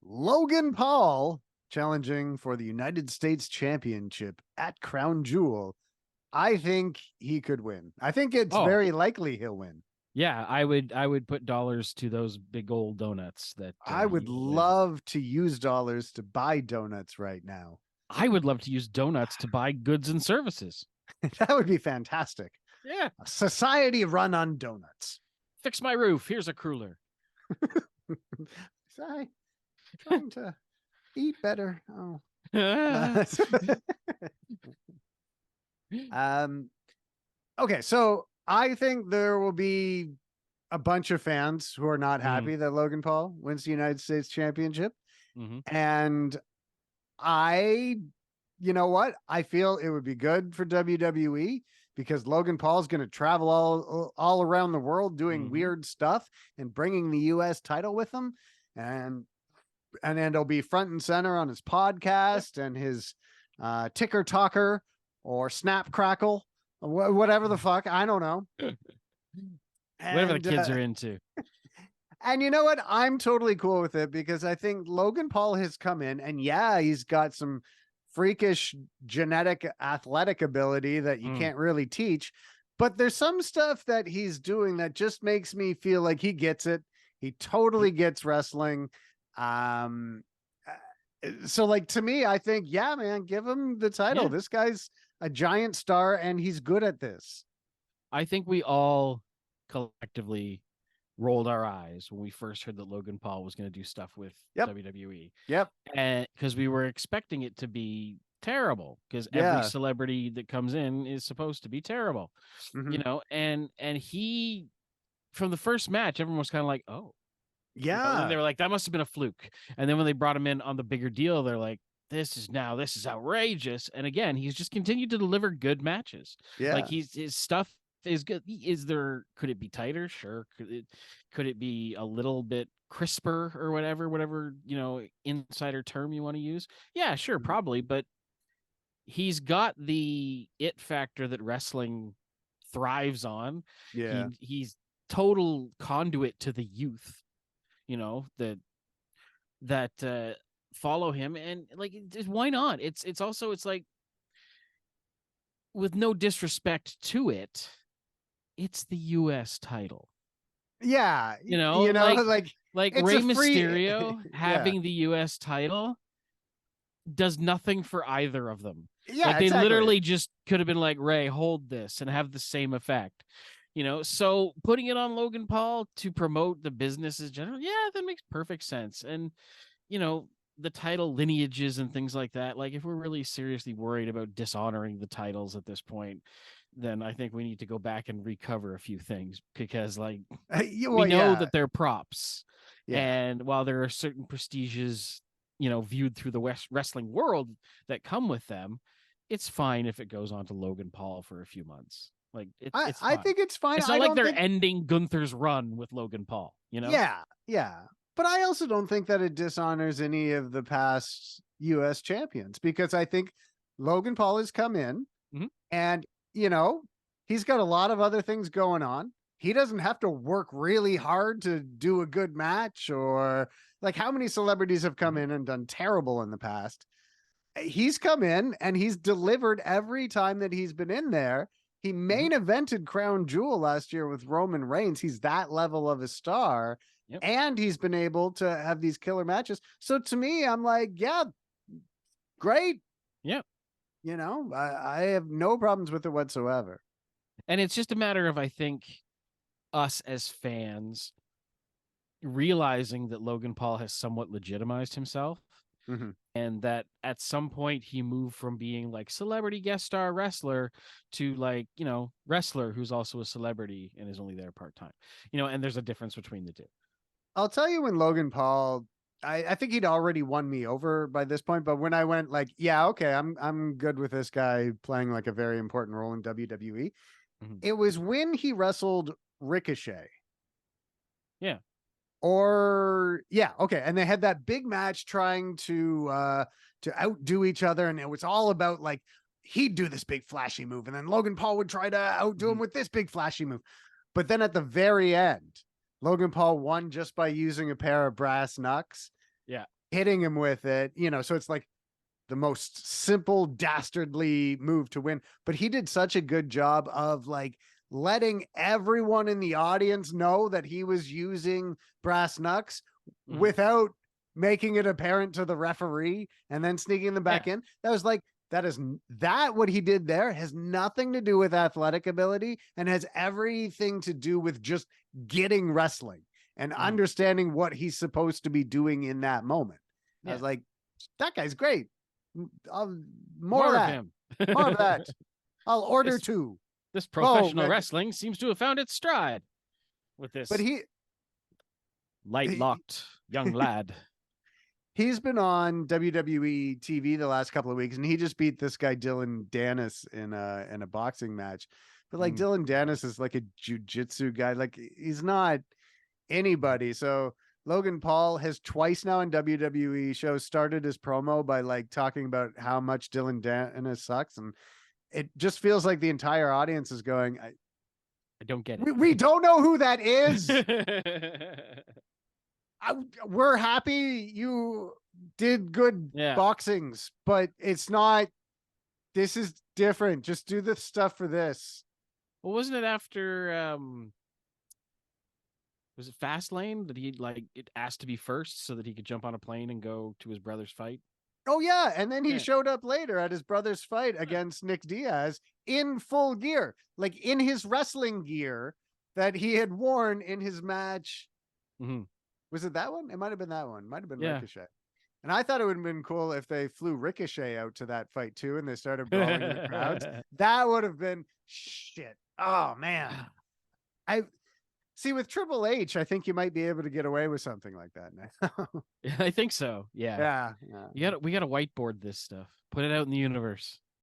Logan Paul challenging for the United States Championship at Crown Jewel. I think he could win. I think it's Oh, very likely he'll win. yeah, I would put dollars to those big old donuts that I he would will win. love to use dollars to buy donuts right now. I would love to use donuts to buy goods and services. That would be fantastic. Yeah, A society run on donuts. fix my roof. Here's a cruller. Sorry, trying to eat better. Oh. Okay, so I think there will be a bunch of fans who are not happy that Logan Paul wins the United States Championship. And you know what? I feel it would be good for WWE because Logan Paul's going to travel all around the world doing weird stuff and bringing the US title with him. And then it'll be front and center on his podcast and his ticker talker or snap crackle, whatever the fuck. I don't know. Whatever the kids are into. And you know what? I'm totally cool with it because I think Logan Paul has come in and yeah, he's got some freakish genetic athletic ability that you can't really teach. But there's some stuff that he's doing that just makes me feel like he gets it. He totally gets wrestling. So like to me, I think, yeah, man, give him the title. Yeah. This guy's a giant star and he's good at this. I think we all collectively rolled our eyes when we first heard that Logan Paul was going to do stuff with WWE. Yep. And because we were expecting it to be terrible because every celebrity that comes in is supposed to be terrible, you know, and he, from the first match, everyone was kind of like, oh, yeah. You know, and they were like, that must have been a fluke. And then when they brought him in on the bigger deal, they're like, this is outrageous. And again, he's just continued to deliver good matches. Yeah. Like his stuff is good. Could it be tighter? Sure. Could it be a little bit crisper or whatever, you know, insider term you want to use? Yeah, sure, probably. But he's got the it factor that wrestling thrives on. Yeah. He's total conduit to the youth, you know, that follow him, and like, why not? It's like, with no disrespect to it, it's the US title. Yeah. You know, like Rey Mysterio having the US title does nothing for either of them. Yeah. Like, they literally just could have been like, Ray, hold this, and have the same effect. You know, so putting it on Logan Paul to promote the businesses general, yeah, that makes perfect sense. And, you know, the title lineages and things like that, like, if we're really seriously worried about dishonoring the titles at this point, then I think we need to go back and recover a few things, because, like, we know that they're props. And while there are certain prestiges, you know, viewed through the wrestling world that come with them, it's fine if it goes on to Logan Paul for a few months. Like, it's I think it's fine. It's not like they're ending Gunther's run with Logan Paul, you know? Yeah. But I also don't think that it dishonors any of the past US champions, because I think Logan Paul has come in and, you know, he's got a lot of other things going on. He doesn't have to work really hard to do a good match, or like, how many celebrities have come in and done terrible in the past? He's come in and he's delivered every time that he's been in there. He main evented Crown Jewel last year with Roman Reigns. He's that level of a star. And he's been able to have these killer matches. So to me, I'm like, yeah, great. Yeah. You know, I have no problems with it whatsoever. And it's just a matter of, I think, us as fans realizing that Logan Paul has somewhat legitimized himself. And that at some point he moved from being like celebrity guest star wrestler to, like, you know, wrestler who's also a celebrity and is only there part-time, you know, and there's a difference between the two. I'll tell you, when Logan Paul, I think he'd already won me over by this point, but when I went like, yeah, okay, I'm good with this guy playing like a very important role in WWE. It was when he wrestled Ricochet. Yeah. Okay. And they had that big match trying to outdo each other. And it was all about, like, he'd do this big flashy move, and then Logan Paul would try to outdo him with this big flashy move. But then at the very end, Logan Paul won just by using a pair of brass knucks. Yeah. hitting him with it, so it's like the most simple, dastardly move to win. But he did such a good job of like letting everyone in the audience know that he was using brass knucks without making it apparent to the referee and then sneaking them back in. That was like, that what he did there has nothing to do with athletic ability and has everything to do with just getting wrestling and understanding what he's supposed to be doing in that moment. I was like, that guy's great. More of that. Him. More of that. I'll order two. This professional wrestling seems to have found its stride with this. But light locked young lad. He's been on WWE TV the last couple of weeks, and he just beat this guy Dylan Dennis in a boxing match. But like Dylan Dennis is like a jiu-jitsu guy. Like he's not anybody. So Logan Paul has twice now in WWE shows started his promo by like talking about how much Dylan Dennis sucks, and it just feels like the entire audience is going, I don't get it. We don't know who that is. We're happy you did good boxings, but it's not. This is different. Just do the stuff for this. Well, wasn't it after was it Fastlane that he like it asked to be first so that he could jump on a plane and go to his brother's fight? Oh yeah, and then he showed up later at his brother's fight against Nick Diaz in full gear, like in his wrestling gear that he had worn in his match. Was it that one? It might have been that one. Might have been Ricochet. And I thought it would have been cool if they flew Ricochet out to that fight too, and they started brawling in the crowds. That would have been shit. Oh man. I see with Triple H, I think you might be able to get away with something like that now. I think so. Yeah. Yeah. We got to whiteboard this stuff. Put it out in the universe.